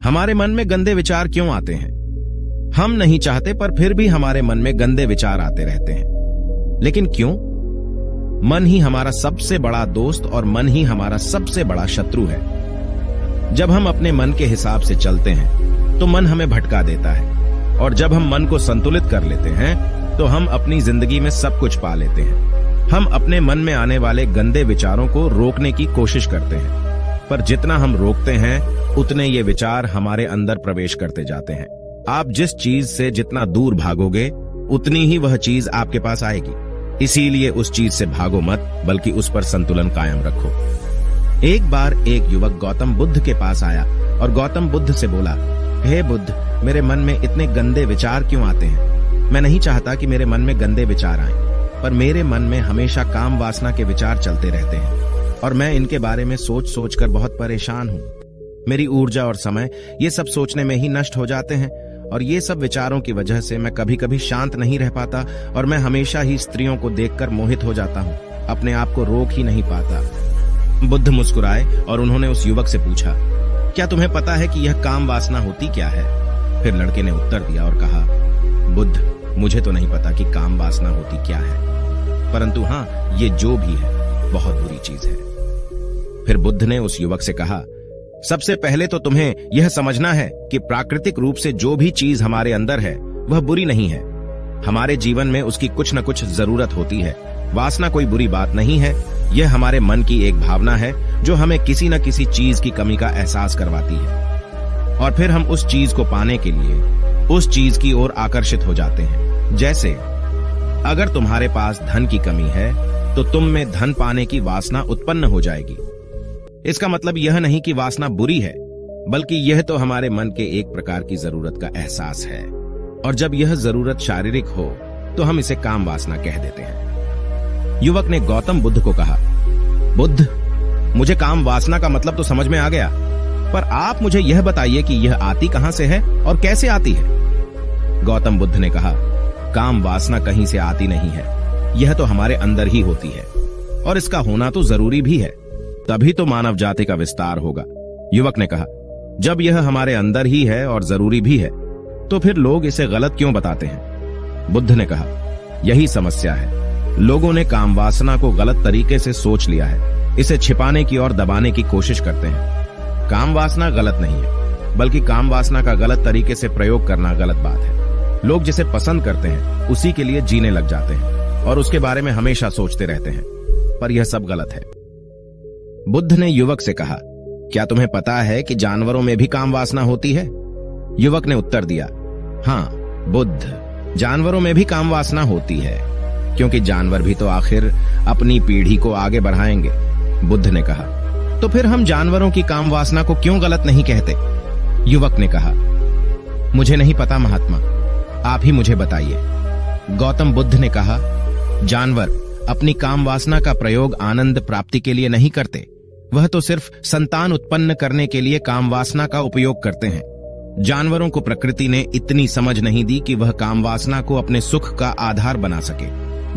हमारे मन में गंदे विचार क्यों आते हैं? हम नहीं चाहते पर फिर भी हमारे मन में गंदे विचार आते रहते हैं। लेकिन क्यों? मन ही हमारा सबसे बड़ा दोस्त और मन ही हमारा सबसे बड़ा शत्रु है। जब हम अपने मन के हिसाब से चलते हैं तो मन हमें भटका देता है, और जब हम मन को संतुलित कर लेते हैं तो हम अपनी जिंदगी में सब कुछ पा लेते हैं। हम अपने मन में आने वाले गंदे विचारों को रोकने की कोशिश करते हैं, पर जितना हम रोकते हैं उतने ये विचार हमारे अंदर प्रवेश करते जाते हैं। आप जिस चीज से जितना दूर भागोगे उतनी ही वह चीज आपके पास आएगी। इसीलिए उस चीज से भागो मत, बल्कि उस पर संतुलन कायम रखो। एक बार एक युवक गौतम बुद्ध के पास आया और गौतम बुद्ध से बोला, हे बुद्ध, मेरे मन में इतने गंदे विचार क्यों आते हैं? मैं नहीं चाहता कि मेरे मन में गंदे विचार आएं, पर मेरे मन में हमेशा काम वासना के विचार चलते रहते हैं और मैं इनके बारे में सोच सोच कर बहुत परेशान हूँ। मेरी ऊर्जा और समय ये सब सोचने में ही नष्ट हो जाते हैं, और ये सब विचारों की वजह से मैं कभी कभी शांत नहीं रह पाता और मैं हमेशा ही स्त्रियों को देखकर मोहित हो जाता हूँ, अपने आप को रोक ही नहीं पाता। बुद्ध मुस्कुराए और उन्होंने उस युवक से पूछा, क्या तुम्हें पता है कि यह काम वासना होती क्या है? फिर लड़के ने उत्तर दिया और कहा, बुद्ध, मुझे तो नहीं पता कि काम वासना होती क्या है, परंतु हाँ, ये जो भी है बहुत बुरी चीज है। फिर बुद्ध ने उस युवक से कहा, सबसे पहले तो तुम्हें यह समझना है कि प्राकृतिक रूप से जो भी चीज हमारे अंदर है वह बुरी नहीं है। हमारे जीवन में उसकी कुछ न कुछ जरूरत होती है। वासना कोई बुरी बात नहीं है, यह हमारे मन की एक भावना है जो हमें किसी न किसी चीज की कमी का एहसास करवाती है, और फिर हम उस चीज को पाने के लिए उस चीज की ओर आकर्षित हो जाते हैं। जैसे अगर तुम्हारे पास धन की कमी है तो तुम में धन पाने की वासना उत्पन्न हो जाएगी। इसका मतलब यह नहीं कि वासना बुरी है, बल्कि यह तो हमारे मन के एक प्रकार की जरूरत का एहसास है, और जब यह जरूरत शारीरिक हो तो हम इसे काम वासना कह देते हैं। युवक ने गौतम बुद्ध को कहा, बुद्ध, मुझे काम वासना का मतलब तो समझ में आ गया, पर आप मुझे यह बताइए कि यह आती कहां से है और कैसे आती है? गौतम बुद्ध ने कहा, काम वासना कहीं से आती नहीं है, यह तो हमारे अंदर ही होती है, और इसका होना तो जरूरी भी है, तभी तो मानव जाति का विस्तार होगा। युवक ने कहा, जब यह हमारे अंदर ही है और जरूरी भी है तो फिर लोग इसे गलत क्यों बताते हैं? बुद्ध ने कहा, यही समस्या है। लोगों ने काम वासना को गलत तरीके से सोच लिया है, इसे छिपाने की और दबाने की कोशिश करते हैं। काम वासना गलत नहीं है, बल्कि काम वासना का गलत तरीके से प्रयोग करना गलत बात है। लोग जिसे पसंद करते हैं उसी के लिए जीने लग जाते हैं और उसके बारे में हमेशा सोचते रहते हैं, पर यह सब गलत है। बुद्ध ने युवक से कहा, क्या तुम्हें पता है कि जानवरों में भी काम वासना होती है? युवक ने उत्तर दिया, हाँ बुद्ध, जानवरों में भी काम वासना होती है, क्योंकि जानवर भी तो आखिर अपनी पीढ़ी को आगे बढ़ाएंगे। बुद्ध ने कहा, तो फिर हम जानवरों की काम वासना को क्यों गलत नहीं कहते? युवक ने कहा, मुझे नहीं पता महात्मा, आप ही मुझे बताइए। गौतम बुद्ध ने कहा, जानवर अपनी काम वासना का प्रयोग आनंद प्राप्ति के लिए नहीं करते, वह तो सिर्फ संतान उत्पन्न करने के लिए काम वासना का उपयोग करते हैं। जानवरों को प्रकृति ने इतनी समझ नहीं दी कि वह काम वासना को अपने सुख का आधार बना सके,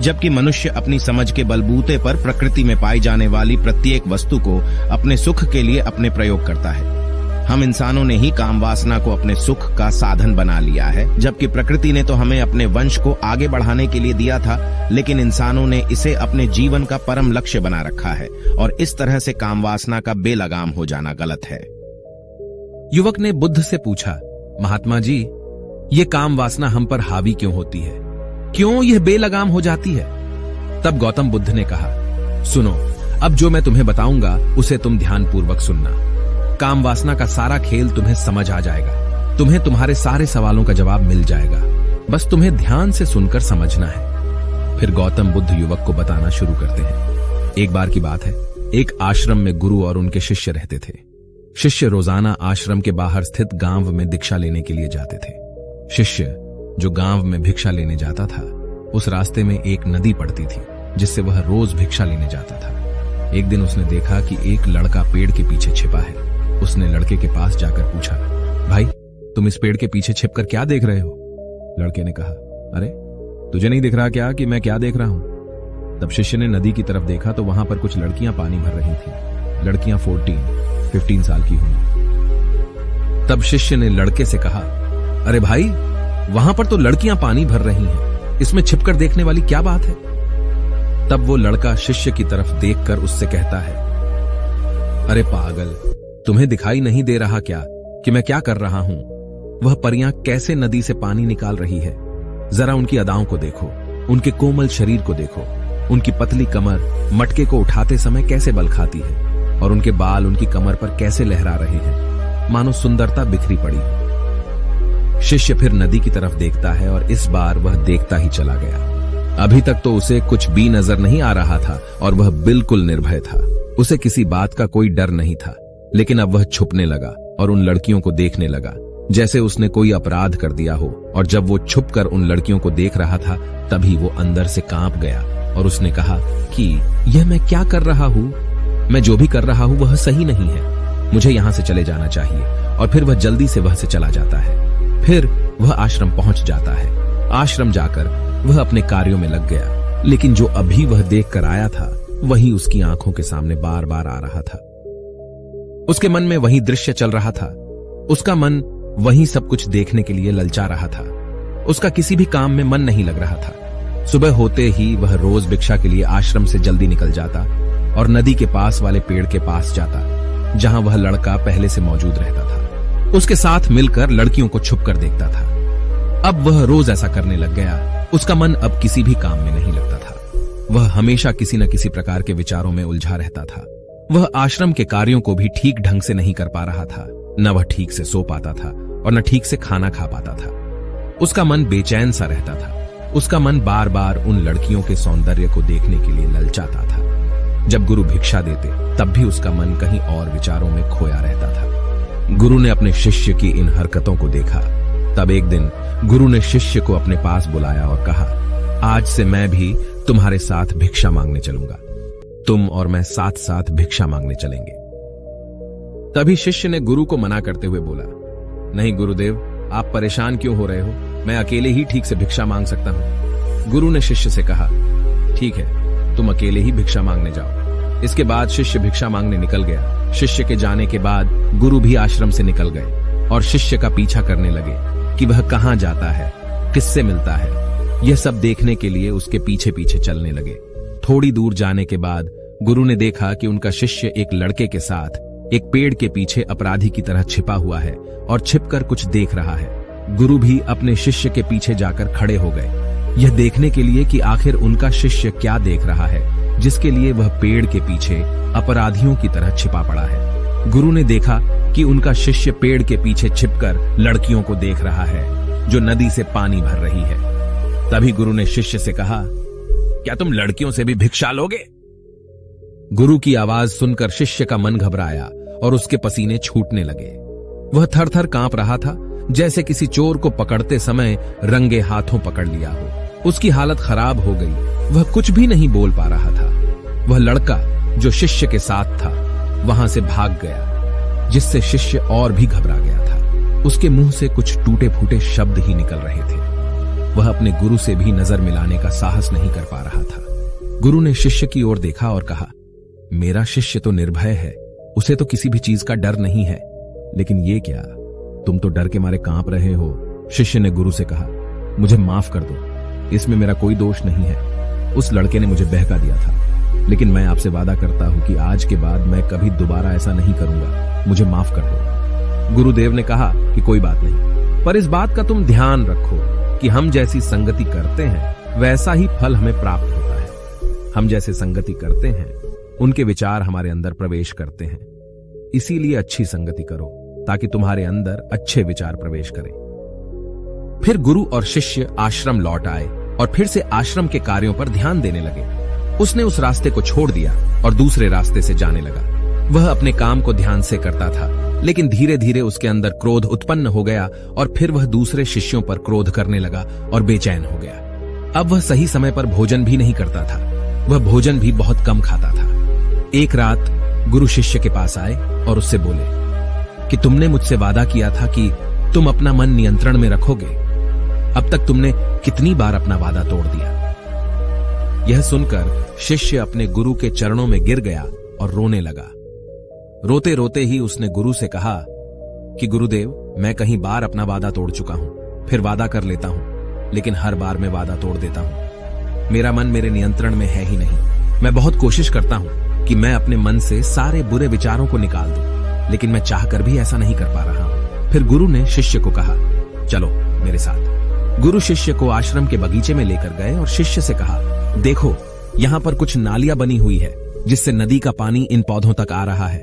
जबकि मनुष्य अपनी समझ के बलबूते पर प्रकृति में पाई जाने वाली प्रत्येक वस्तु को अपने सुख के लिए अपने प्रयोग करता है। हम इंसानों ने ही काम वासना को अपने सुख का साधन बना लिया है, जबकि प्रकृति ने तो हमें अपने वंश को आगे बढ़ाने के लिए दिया था, लेकिन इंसानों ने इसे अपने जीवन का परम लक्ष्य बना रखा है, और इस तरह से काम वासना का बेलगाम हो जाना गलत है। युवक ने बुद्ध से पूछा, महात्मा जी, ये काम वासना हम पर हावी क्यों होती है? क्यों यह बेलगाम हो जाती है? तब गौतम बुद्ध ने कहा, सुनो, अब जो मैं तुम्हें बताऊंगा उसे तुम ध्यानपूर्वक सुनना। काम वासना का सारा खेल तुम्हें समझ आ जाएगा, तुम्हें तुम्हारे सारे सवालों का जवाब मिल जाएगा, बस तुम्हें ध्यान से सुनकर समझना है। फिर गौतम बुद्ध युवक को बताना शुरू करते हैं। एक बार की बात है, एक आश्रम में गुरु और उनके शिष्य रहते थे। शिष्य रोजाना आश्रम के बाहर स्थित गांव में भिक्षा लेने के लिए जाते थे। शिष्य जो गांव में भिक्षा लेने जाता था, उस रास्ते में एक नदी पड़ती थी जिससे वह रोज भिक्षा लेने जाता था। एक दिन उसने देखा कि एक लड़का पेड़ के पीछे छिपा है। उसने लड़के के पास जाकर पूछा, भाई, तुम इस पेड़ के पीछे छिपकर क्या देख रहे हो? लड़के ने कहा, अरे तुझे नहीं दिख रहा क्या कि मैं क्या देख रहा हूं? तब शिष्य ने नदी की तरफ देखा तो वहां पर कुछ लड़कियां पानी भर रही थीं। लड़कियां 14-15 साल की होंगी। तब शिष्य ने लड़के से कहा, अरे भाई, वहां पर तो लड़कियां पानी भर रही हैं, इसमें छिपकर देखने वाली क्या बात है? तब वो लड़का शिष्य की तरफ देखकर उससे कहता है, अरे पागल, तुम्हें दिखाई नहीं दे रहा क्या कि मैं क्या कर रहा हूं? वह परियां कैसे नदी से पानी निकाल रही है। जरा उनकी अदाओं को देखो, उनके कोमल शरीर को देखो, उनकी पतली कमर मटके को उठाते समय कैसे बल खाती है, और उनके बाल उनकी कमर पर कैसे लहरा रहे हैं, मानो सुंदरता बिखरी पड़ी। शिष्य फिर नदी की तरफ देखता है और इस बार वह देखता ही चला गया। अभी तक तो उसे कुछ भी नजर नहीं आ रहा था और वह बिल्कुल निर्भय था। उसे किसी बात का कोई डर नहीं था, लेकिन अब वह छुपने लगा और उन लड़कियों को देखने लगा जैसे उसने कोई अपराध कर दिया हो। और जब वो छुपकर उन लड़कियों को देख रहा था, तभी वो अंदर से कांप गया और उसने कहा कि यह मैं क्या कर रहा हूं? मैं जो भी कर रहा हूं वह सही नहीं है, मुझे यहां से चले जाना चाहिए। और फिर वह जल्दी से वह से चला जाता है। फिर वह आश्रम पहुंच जाता है। आश्रम जाकर वह अपने कार्यों में लग गया, लेकिन जो अभी वह देख कर आया था वही उसकी आंखों के सामने बार बार आ रहा था। उसके मन में वही दृश्य चल रहा था। उसका मन वही सब कुछ देखने के लिए ललचा रहा था। उसका किसी भी काम में मन नहीं लग रहा था। सुबह होते ही वह रोज भिक्षा के लिए आश्रम से जल्दी निकल जाता और नदी के पास वाले पेड़ के पास जाता, जहां वह लड़का पहले से मौजूद रहता था। उसके साथ मिलकर लड़कियों को छुपकर देखता था। अब वह रोज ऐसा करने लग गया। उसका मन अब किसी भी काम में नहीं लगता था। वह हमेशा किसी न किसी प्रकार के विचारों में उलझा रहता था। वह आश्रम के कार्यों को भी ठीक ढंग से नहीं कर पा रहा था। न वह ठीक से सो पाता था और न ठीक से खाना खा पाता था। उसका मन बेचैन सा रहता था। उसका मन बार बार उन लड़कियों के सौंदर्य को देखने के लिए ललचाता था। जब गुरु भिक्षा देते तब भी उसका मन कहीं और विचारों में खोया रहता था। गुरु ने अपने शिष्य की इन हरकतों को देखा। तब एक दिन गुरु ने शिष्य को अपने पास बुलाया और कहा, आज से मैं भी तुम्हारे साथ भिक्षा मांगने चलूंगा। तुम और मैं साथ साथ भिक्षा मांगने चलेंगे। तभी शिष्य ने गुरु को मना करते हुए बोला, नहीं गुरुदेव, आप परेशान क्यों हो रहे हो? मैं अकेले ही ठीक से भिक्षा मांग सकता हूं। गुरु ने शिष्य से कहा, ठीक है, तुम अकेले ही भिक्षा मांगने जाओ। इसके बाद शिष्य भिक्षा मांगने निकल गया। शिष्य के जाने के बाद गुरु भी आश्रम से निकल गए और शिष्य का पीछा करने लगे कि वह कहां जाता है, किससे मिलता है। यह सब देखने के लिए उसके पीछे पीछे चलने लगे। थोड़ी दूर जाने के बाद गुरु ने देखा कि उनका शिष्य एक लड़के के साथ एक पेड़ के पीछे अपराधी की तरह छिपा हुआ है और छिपकर कुछ देख रहा है। गुरु भी अपने शिष्य के पीछे जाकर खड़े हो गए, यह देखने के लिए कि आखिर उनका शिष्य क्या देख रहा है जिसके लिए वह पेड़ के पीछे अपराधियों की तरह छिपा पड़ा है। गुरु ने देखा कि उनका शिष्य पेड़ के पीछे छिपकर लड़कियों को देख रहा है जो नदी से पानी भर रही है। तभी गुरु ने शिष्य से कहा, क्या तुम लड़कियों से भी भिक्षा लोगे? गुरु की आवाज सुनकर शिष्य का मन घबराया और उसके पसीने छूटने लगे। वह थर थर कांप रहा था, जैसे किसी चोर को पकड़ते समय रंगे हाथों पकड़ लिया हो। उसकी हालत खराब हो गई। वह कुछ भी नहीं बोल पा रहा था। वह लड़का जो शिष्य के साथ था वहां से भाग गया, जिससे शिष्य और भी घबरा गया था। उसके मुंह से कुछ टूटे फूटे शब्द ही निकल रहे थे। वह अपने गुरु से भी नजर मिलाने का साहस नहीं कर पा रहा था। गुरु ने शिष्य की ओर देखा और कहा, मेरा शिष्य तो निर्भय है, उसे तो किसी भी चीज का डर नहीं है, लेकिन ये क्या, तुम तो डर के मारे कांप रहे हो। शिष्य ने गुरु से कहा, मुझे माफ कर दो, इसमें मेरा कोई दोष नहीं है। उस लड़के ने मुझे बहका दिया था, लेकिन मैं आपसे वादा करता हूं कि आज के बाद मैं कभी दोबारा ऐसा नहीं करूंगा। मुझे माफ कर दो। गुरुदेव ने कहा कि कोई बात नहीं, पर इस बात का तुम ध्यान रखो कि हम जैसी संगति करते हैं वैसा ही फल हमें प्राप्त होता है। हम जैसे संगति करते हैं उनके विचार हमारे अंदर प्रवेश करते हैं। इसीलिए अच्छी संगति करो ताकि तुम्हारे अंदर अच्छे विचार प्रवेश करें। फिर गुरु और शिष्य आश्रम लौट आए और फिर से आश्रम के कार्यों पर ध्यान देने लगे। उसने उस रास्ते को छोड़ दिया और दूसरे रास्ते से जाने लगा। वह अपने काम को ध्यान से करता था, लेकिन धीरे धीरे उसके अंदर क्रोध उत्पन्न हो गया और फिर वह दूसरे शिष्यों पर क्रोध करने लगा और बेचैन हो गया। अब वह सही समय पर भोजन भी नहीं करता था। वह भोजन भी बहुत कम खाता था। एक रात गुरु शिष्य के पास आए और उससे बोले कि तुमने मुझसे वादा किया था कि तुम अपना मन नियंत्रण में रखोगे। अब तक तुमने कितनी बार अपना वादा तोड़ दिया? यह सुनकर शिष्य अपने गुरु के चरणों में गिर गया और रोने लगा। रोते रोते ही उसने गुरु से कहा, कि गुरुदेव, मैं कहीं बार अपना वादा तोड़ चुका हूं, फिर वादा कर लेता हूं, लेकिन हर बार मैं वादा तोड़ देता हूं। मेरा मन मेरे नियंत्रण में है ही नहीं। मैं बहुत कोशिश करता हूं कि मैं अपने मन से सारे बुरे विचारों को निकाल दूं, लेकिन मैं चाहकर भी ऐसा नहीं कर पा रहा हूं। फिर गुरु ने शिष्य को कहा, चलो मेरे साथ। गुरु शिष्य को आश्रम के बगीचे में लेकर गए और शिष्य से कहा, देखो, यहाँ पर कुछ नालियां बनी हुई है जिससे नदी का पानी इन पौधों तक आ रहा है,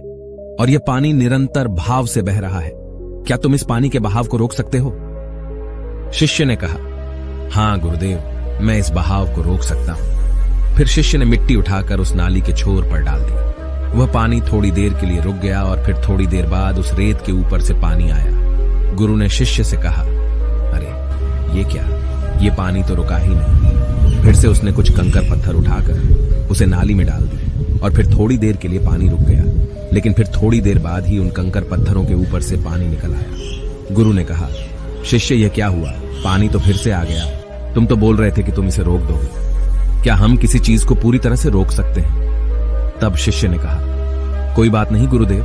और यह पानी निरंतर भाव से बह रहा है। क्या तुम इस पानी के बहाव को रोक सकते हो? शिष्य ने कहा, हां गुरुदेव, मैं इस बहाव को रोक सकता हूं। फिर शिष्य ने मिट्टी उठाकर उस नाली के छोर पर डाल दी। वह पानी थोड़ी देर के लिए रुक गया और फिर थोड़ी देर बाद उस रेत के ऊपर से पानी आया। गुरु ने शिष्य से कहा, अरे ये क्या, ये पानी तो रुका ही नहीं। फिर से उसने कुछ कंकर पत्थर उठाकर उसे नाली में डाल दी और फिर थोड़ी देर के लिए पानी रुक गया, लेकिन फिर थोड़ी देर बाद ही उन कंकर पत्थरों के ऊपर से पानी निकल आया। गुरु ने कहा, शिष्य, यह क्या हुआ? पानी तो फिर से आ गया। तुम तो बोल रहे थे कि तुम इसे रोक दोगे। क्या हम किसी चीज को पूरी तरह से रोक सकते हैं? तब शिष्य ने कहा, कोई बात नहीं गुरुदेव,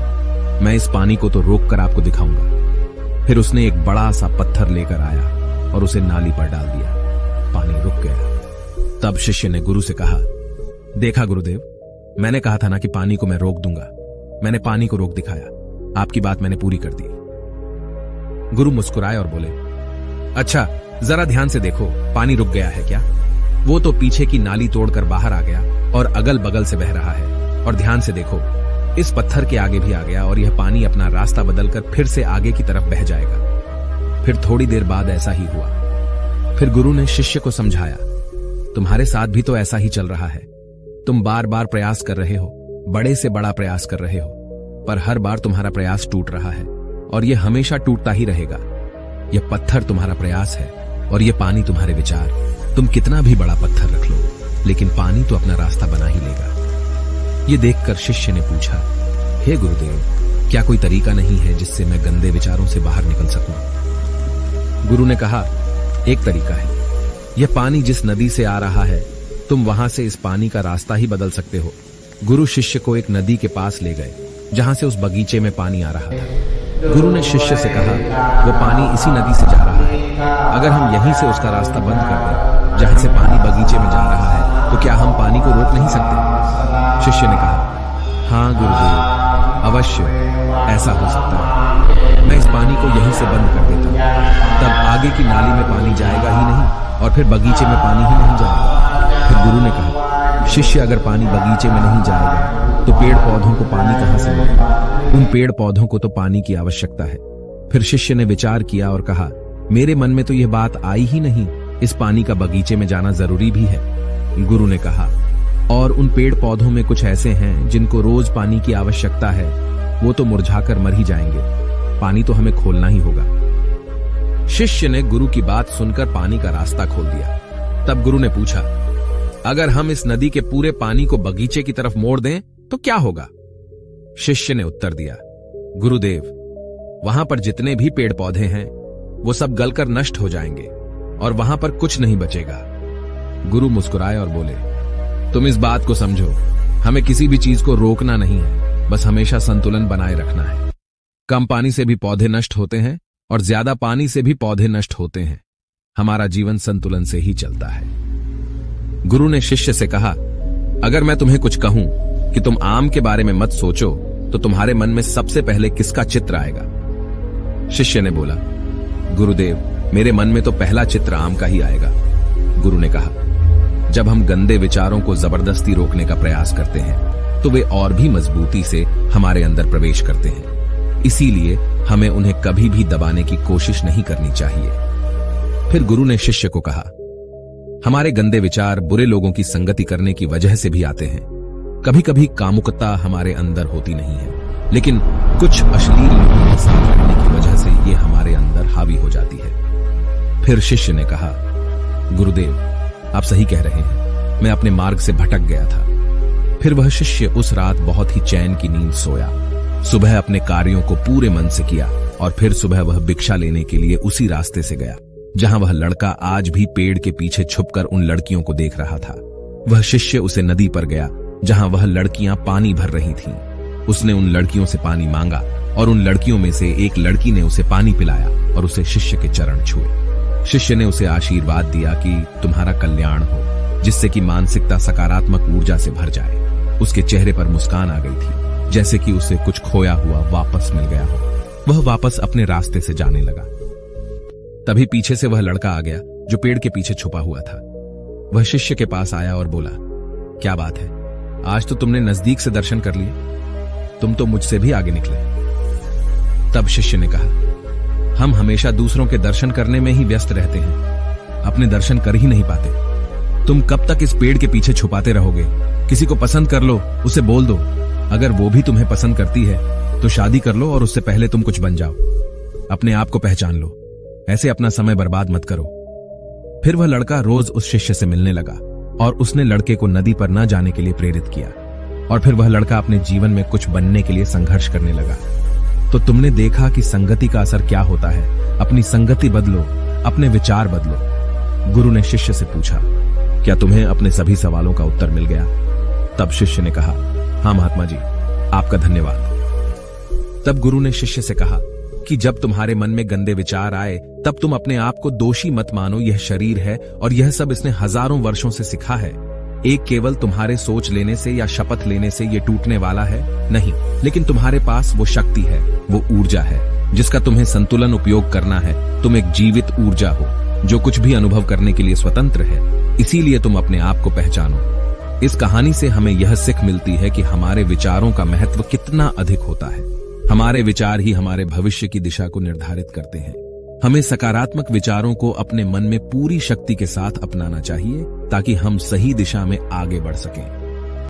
मैं इस पानी को तो रोक कर आपको दिखाऊंगा। फिर उसने एक बड़ा सा पत्थर लेकर आया और उसे नाली पर डाल दिया। पानी रुक गया। तब शिष्य ने गुरु से कहा, देखा गुरुदेव, मैंने कहा था ना कि पानी को मैं रोक दूंगा। मैंने पानी को रोक दिखाया। आपकी बात मैंने पूरी कर दी। गुरु मुस्कुराए और बोले, अच्छा, जरा ध्यान से देखो, पानी रुक गया है क्या? वो तो पीछे की नाली तोड़कर बाहर आ गया और अगल बगल से बह रहा है। और ध्यान से देखो, इस पत्थर के आगे भी आ गया और यह पानी अपना रास्ता बदलकर फिर से आगे की तरफ बह जाएगा। फिर थोड़ी देर बाद ऐसा ही हुआ। फिर गुरु ने शिष्य को समझाया, तुम्हारे साथ भी तो ऐसा ही चल रहा है। तुम बार बार प्रयास कर रहे हो, बड़े से बड़ा प्रयास कर रहे हो, पर हर बार तुम्हारा प्रयास टूट रहा है और यह हमेशा टूटता ही रहेगा। यह पत्थर तुम्हारा प्रयास है और यह पानी तुम्हारे विचार। तुम कितना भी बड़ा पत्थर रख लो, लेकिन पानी तो अपना रास्ता बना ही लेगा। यह देखकर शिष्य ने पूछा, हे गुरुदेव, क्या कोई तरीका नहीं है जिससे मैं गंदे विचारों से बाहर निकल सकूं? गुरु ने कहा, एक तरीका है। यह पानी जिस नदी से आ रहा है, तुम वहां से इस पानी का रास्ता ही बदल सकते हो। गुरु शिष्य को एक नदी के पास ले गए जहां से उस बगीचे में पानी आ रहा था। गुरु ने शिष्य से कहा, वो पानी इसी नदी से जा रहा है। अगर हम यहीं से उसका रास्ता बंद कर दें, जहां से पानी बगीचे में जा रहा है, तो क्या हम पानी को रोक नहीं सकते? शिष्य ने कहा, हाँ गुरुदेव, अवश्य ऐसा हो सकता है। मैं इस पानी को यहीं से बंद कर देता हूं, तब आगे की नाली में पानी जाएगा ही नहीं और फिर बगीचे में पानी ही नहीं जाएगा। फिर गुरु ने कहा, शिष्य, अगर पानी बगीचे में नहीं जाएगा तो पेड़ पौधों को पानी कहां से मिलेगा? उन पेड़ पौधों को तो पानी की आवश्यकता है। फिर शिष्य ने विचार किया और कहा, मेरे मन में तो यह बात आई ही नहीं, इस पानी का बगीचे में जाना जरूरी भी है। गुरु ने कहा, और उन पेड़ पौधों में कुछ ऐसे हैं जिनको रोज पानी की आवश्यकता है, वो तो मुरझाकर मर ही जाएंगे। पानी तो हमें खोलना ही होगा। शिष्य ने गुरु की बात सुनकर पानी का रास्ता खोल दिया। तब गुरु ने पूछा, अगर हम इस नदी के पूरे पानी को बगीचे की तरफ मोड़ दें तो क्या होगा? शिष्य ने उत्तर दिया, गुरुदेव, वहां पर जितने भी पेड़ पौधे हैं वो सब गलकर नष्ट हो जाएंगे और वहां पर कुछ नहीं बचेगा। गुरु मुस्कुराए और बोले, तुम इस बात को समझो, हमें किसी भी चीज को रोकना नहीं है, बस हमेशा संतुलन बनाए रखना है। कम पानी से भी पौधे नष्ट होते हैं और ज्यादा पानी से भी पौधे नष्ट होते हैं। हमारा जीवन संतुलन से ही चलता है। गुरु ने शिष्य से कहा, अगर मैं तुम्हें कुछ कहूं कि तुम आम के बारे में मत सोचो, तो तुम्हारे मन में सबसे पहले किसका चित्र आएगा? शिष्य ने बोला, गुरुदेव, मेरे मन में तो पहला चित्र आम का ही आएगा। गुरु ने कहा, जब हम गंदे विचारों को जबरदस्ती रोकने का प्रयास करते हैं तो वे और भी मजबूती से हमारे अंदर प्रवेश करते हैं। इसीलिए हमें उन्हें कभी भी दबाने की कोशिश नहीं करनी चाहिए। फिर गुरु ने शिष्य को कहा, हमारे गंदे विचार बुरे लोगों की संगति करने की वजह से भी आते हैं। कभी कभी कामुकता हमारे अंदर होती नहीं है, लेकिन कुछ अश्लील लोगों के साथ रहने की वजह से ये हमारे अंदर हावी हो जाती है। फिर शिष्य ने कहा, गुरुदेव, आप सही कह रहे हैं, मैं अपने मार्ग से भटक गया था। फिर वह शिष्य उस रात बहुत ही चैन की नींद सोया। सुबह अपने कार्यों को पूरे मन से किया और फिर सुबह वह भिक्षा लेने के लिए उसी रास्ते से गया जहां वह लड़का आज भी पेड़ के पीछे छुपकर उन लड़कियों को देख रहा था। वह शिष्य उसे नदी पर गया जहां वह लड़कियां पानी भर रही थीं। उसने उन लड़कियों से पानी मांगा और उन लड़कियों में से एक लड़की ने उसे पानी पिलाया और उसे शिष्य के चरण छुए। शिष्य ने उसे आशीर्वाद दिया कि तुम्हारा कल्याण हो, जिससे कि मानसिकता सकारात्मक ऊर्जा से भर जाए। उसके चेहरे पर मुस्कान आ गई थी, जैसे कि उसे कुछ खोया हुआ वापस मिल गया हो। वह वापस अपने रास्ते से जाने लगा। तभी पीछे से वह लड़का आ गया जो पेड़ के पीछे छुपा हुआ था। वह शिष्य के पास आया और बोला, क्या बात है, आज तो तुमने नजदीक से दर्शन कर लिए, तुम तो मुझसे भी आगे निकले। तब शिष्य ने कहा, हम हमेशा दूसरों के दर्शन करने में ही व्यस्त रहते हैं, अपने दर्शन कर ही नहीं पाते। तुम कब तक इस पेड़ के पीछे छुपाते रहोगे? किसी को पसंद कर लो, उसे बोल दो। अगर वो भी तुम्हें पसंद करती है तो शादी कर लो और उससे पहले तुम कुछ बन जाओ। अपने आप को पहचान लो, ऐसे अपना समय बर्बाद मत करो। फिर वह लड़का रोज उस शिष्य से मिलने लगा और उसने लड़के को नदी पर न जाने के लिए प्रेरित किया। और फिर वह लड़का अपने जीवन में कुछ बनने के लिए संघर्ष करने लगा। तो तुमने देखा कि संगति का असर क्या होता है। अपनी संगति बदलो, अपने विचार बदलो। गुरु ने शिष्य से पूछा, क्या तुम्हें अपने सभी सवालों का उत्तर मिल गया? तब शिष्य ने कहा, हाँ महात्मा जी, आपका धन्यवाद। तब गुरु ने शिष्य से कहा कि जब तुम्हारे मन में गंदे विचार आए तब तुम अपने आप को दोषी मत मानो। यह शरीर है और यह सब इसने हजारों वर्षों से सिखा है। एक केवल तुम्हारे सोच लेने से या शपथ लेने से ये टूटने वाला है नहीं, लेकिन तुम्हारे पास वो शक्ति है, वो ऊर्जा है जिसका तुम्हें संतुलन उपयोग करना है। तुम एक जीवित ऊर्जा हो जो कुछ भी अनुभव करने के लिए स्वतंत्र है। इसीलिए तुम अपने आप को पहचानो। इस कहानी से हमें यह सीख मिलती है कि हमारे विचारों का महत्व कितना अधिक होता है। हमारे विचार ही हमारे भविष्य की दिशा को निर्धारित करते हैं। हमें सकारात्मक विचारों को अपने मन में पूरी शक्ति के साथ अपनाना चाहिए ताकि हम सही दिशा में आगे बढ़ सकें।